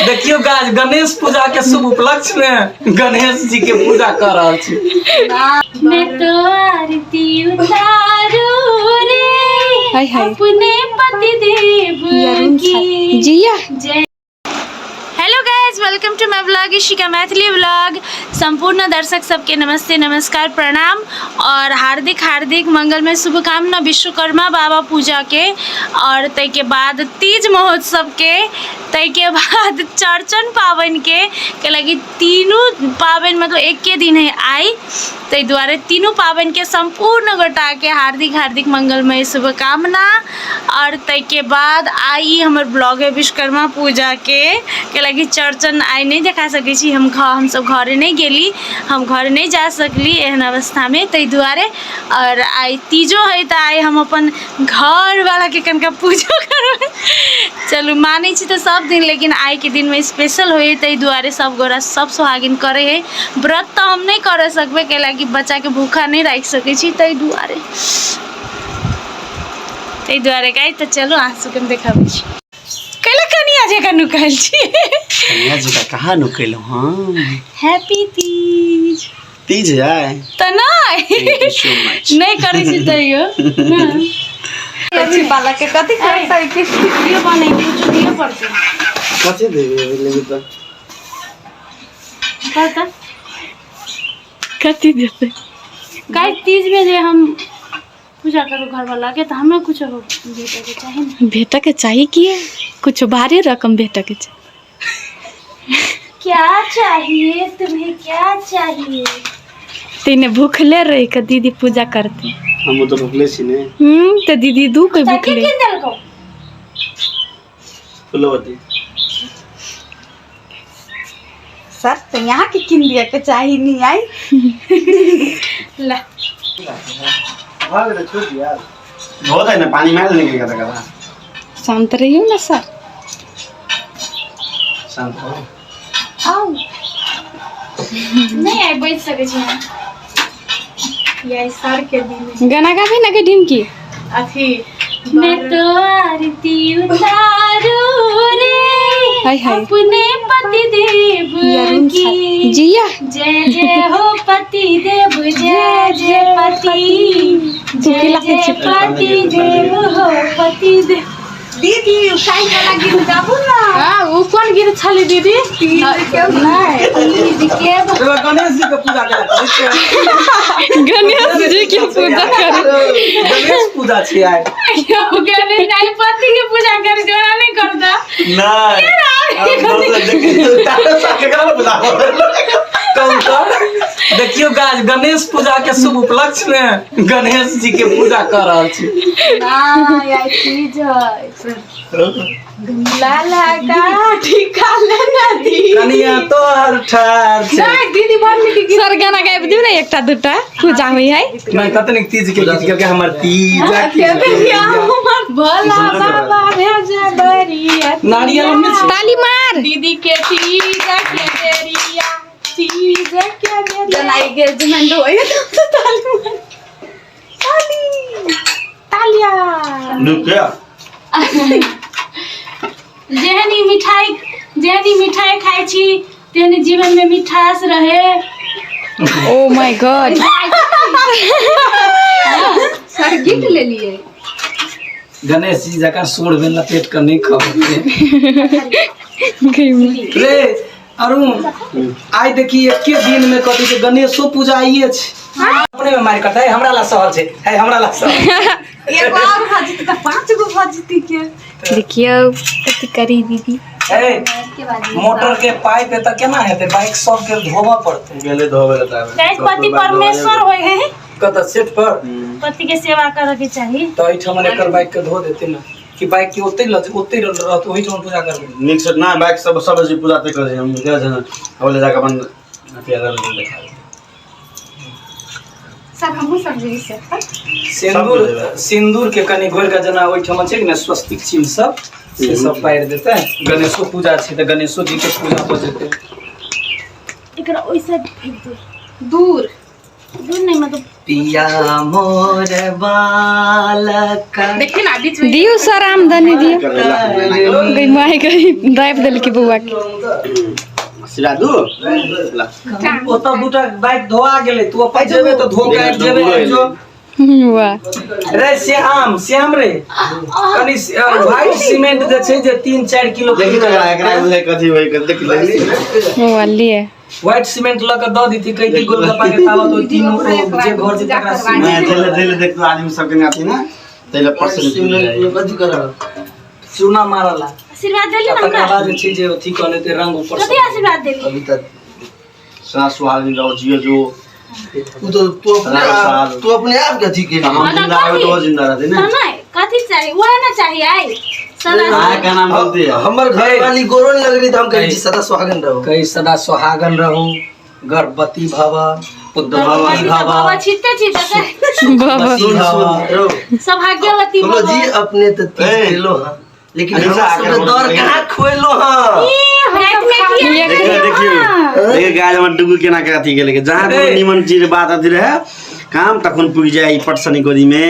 देखियो गाज गणेश पूजा के शुभ उपलक्ष्य में गणेश जी के पूजा कर रहा छी। मैं तो आरती उतारू रे अपने पति देव की जिया। Hello guys, welcome to my blog Ishika Maithili blog. संपूर्ण दर्शक सबके नमस्ते, नमस्कार, प्रणाम और हार्दिक हार्दिक मंगलमय शुभकामना विश्वकर्मा बाबा पूजा के और तय के बाद तीज महोत्सव के, तय के बाद चौरचन पावन के लगी तीनों पावन मतलब एक के दिन है आई, तय द्वारे तीनों पावन के संपूर्ण गोटा के हार्दिक हार्दिक मंगलमय शुभकामना। और तय के बाद आई हमार ब्लॉग है विश्वकर्मा पूजा के लगी चौरचन आई नहीं देखा सकै छी। हम सब घरे नहीं गेली, हम घर नहीं जा सकली एहन अवस्था में, तै दुआरे। और आई तीजो है तो आई हम अपन घर वाला के कनका पूजो करब। चलू मानै छी तो सब दिन, लेकिन आई के दिन में स्पेशल हो, तै दुआरे सब गोरा सब सुहागिन करे है। व्रत तो हम नहीं कर सकबे कैला कि बच्चा के भूखा नहीं रख सकै छी, तै दुआरे गाय। तो चलो आंसू के देखाबै छी कैला कनिया जे का नुकाइल छी। कन्या जी का कहाँ नुकैलो? हां, हैप्पी तीज। तीज है त नहीं करे छी तैयो कथि बाला के कथि करतै कि वीडियो बनै कुछ दियो पड़ते कथि देबे लेबे त पता कथि देतै। गाय तीज में जे हम पूजा करो घर वाला के, तो हमें कुछ भेटा के चाहिए ना। भेटा के चाहिए कि कुछ भारी रकम भेटा के चाहिए। क्या चाहिए तुम्हें, क्या चाहिए? तीने भूखले रही के दीदी पूजा करते। हम तो भूखले छी ने। तो दीदी दू के भूखले फुलवती सर तो यहाँ के किन दिया के चाहिए नहीं आई। ला भाग रे छोड़ यार, बहुत है ना पानी मार लेने के करा। शांत रहियो ना सर, शांत हो। आओ नहीं आई बैठ सके छी ना। ये सर के दिन गाना गा भी ना के ढिमकी अथी मैं तो आरती उतारू रे अपने पति देव की। जिया। जय जय हो पति देव, जय जय पति, जय जय पति देव हो पति देव। दीदी उठाई वाला गीत गाबू ना। हां वो कौन गीत छले दीदी? तीज के नहीं, तीज के गणेश जी के पूजा करे। गणेश जी की पूजा करे। गणेश पूजा छी आइ। गणेश नहीं पति के पूजा करे, जोरा नहीं करता नहीं। देखियो गाज गणेश पूजा के शुभ उपलक्ष्य में गणेश जी के पूजा कर रहा छी। ना यार तीज है लाला का ठिका लेना दी कनिया तो हर ठार छे। नहीं दीदी बन मीठी सर गाना गाबि दिउ ना एकटा दूटा पूजा होई है। मैं कतनिक तीज के गीत के हमर तीज भोला बाबा भेजे बरिया नारियल में ताली मार दीदी के तीज के बेरिया, तीज के बेरिया जनाई के जमन होय तो ताली मार, ताली तालिया नुकिया। जेहनी मिठाई खाई छी तेहनी जीवन में मिठास रहे। Oh my God. Sir gift ले लिए गणेश जी जका सोड़ में लपेट कर नहीं खाओगे रे अरुण। आई देखी एक के दिन में कथि के गणेशो पूजा आइए छै। अपने में मार करता है, हमरा ला सहल छै है, हमरा ला सहल। एक और भाजी त 5 गो भाजी के देखियो कथि करी दीदी। ए मोटर के पाइप त केना हेते, बाइक सब के धोबा पड़ते। गेले धोबे लेता है। गाइस पति परमेश्वर होय है, कत सेट पर पति के सेवा करे के चाहिए। तो ई ठमन एकर बाइक के धो देते ना कि बाइक के ओते रहत ओही ठमन पूजा करबे। निक से ना बाइक सब जी पूजा ते करे हम के जन बोले जाके अपन अथी अगर देखा सब हमहु सब जे से सिंदूर के कनी घोर के जना ओही ठमन छै ने स्वस्तिक चिन्ह सब से सब पार देते। गणेशो पूजा छै त गणेशो जी के पूजा हो जेते। एकरा ओइसे फेंक दो दूर दूध नहीं मतलब पिया मोर बालका देखिए ना बीच में दियो सर आमदनी दियो करेला गई माय गई ड्राइव दिल की बुआ के सिरा दू ला ओतऽ दूटा बाइक धोआ गेलै तू अपन जेबे तो धो के आबि जेबे जो वाह रे श्याम रे कनी व्हाइट सीमेंट जे छै जे 3-4 किलो देखि त एकरा बोले कथि होय के देख लेली वो वाली है व्हाइट सीमेंट ल के द दीती कहिती गोलगप्पा के तावत ओइ तीनों जे घर छै तकरा मैं धीरे देख तो आदमी सब के आती ना तेले परसेंट कथि करल चूना मारला आशीर्वाद देली ना तकरा हमरा बाद जे छै जे अथी कहले ते रंग ऊपर कथी आशीर्वाद देली अभी तक सास सुहागिन रहो जियो जो तू अपने आप के अथी के हम जिंदा रहे तो जिंदा रहते ना नहीं कथी चाहिए वो ना चाहिए आई आया का नाम बोलती है हमर घर वाली गोरो नहीं लग रही तो हम कहीं सदा सुहागन रहो कई सदा सुहागन रहू गर्भवती भव पुत्रवती भव बाबा छीते बाबा सौभाग्यवती बोलो जी अपने तो 30 किलो हां लेकिन ऐसा हमरा सब आकर दौर बोल कहां खोइलो हां देखिए गाय में डुगु केना के अथी गेले जहां कोनो निमन चीज बात अथी रहे काम तखन पुग जाई पटसनी गोदी में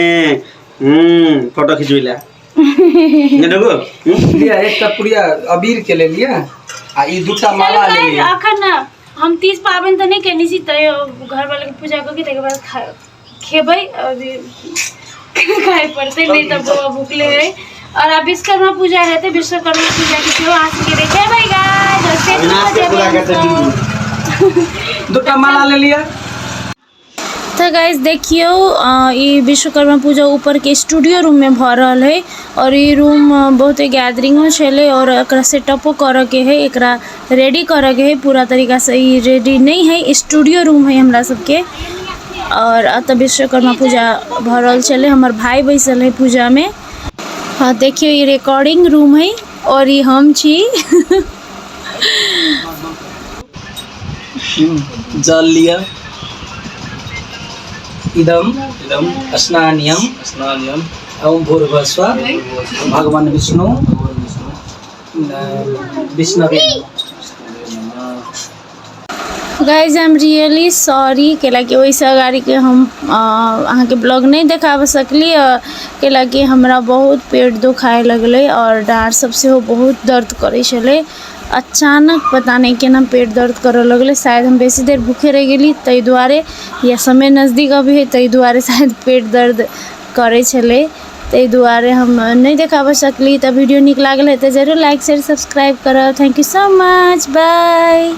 फोटो खिचवेला ने डुगु लिया एकटा पुड़िया अबीर के ले लिया आ ई दूटा माला ले लिया अखन हम 30 पाबन तो नहीं केनी सी तय घर वाले के पूजा करके तके बाद खेबै अभी खाए पड़ते नहीं तब बाबा भूखले है और अब विश्वकर्मा पूजा है तो विश्वकर्मा पूजा की सेवा आज के देखे भाई गाइस अविनाश के पूरा करते डुगु दूटा माला ले लिया तो गाइस देखियो ये विश्वकर्मा पूजा ऊपर के स्टूडियो रूम में भ रहल है और ये रूम बहुत गैदरिंगो छले और एकरा सेटअपो करे के है एकरा रेडी करे के है पूरा तरीका से ये रेडी नहीं है स्टूडियो रूम है हमरा सबके और अत विश्वकर्मा पूजा भ रहल छले हमर भाई बैसल है पूजा में हाँ देखियो ये रिकॉर्डिंग रूम है और ये हम छी जल लिया इदम स्नानियम ओम भूर्भुवस्सुः भगवान विष्णु विष्णवे guys I am really sorry कैलाकि वैसे अगाड़ी के हम अहाँ के ब्लॉग नहीं देखा सकली कैलाकि हमरा बहुत पेट दुखाए लगले और डाँड़ सबसे हो बहुत दर्द करे छले अचानक पता नहीं केना पेट दर्द करे लगले शायद हम बेसी देर भूखे रह गेली तै दुआरे या समय नज़दीक अभी है तै दुआरे शायद पेट दर्द करे छले तै दुआरे हम नहीं देखा सकली। तो वीडियो निक लागल है तो जरूर लाइक शेयर सब्सक्राइब करब। Thank you so much, bye.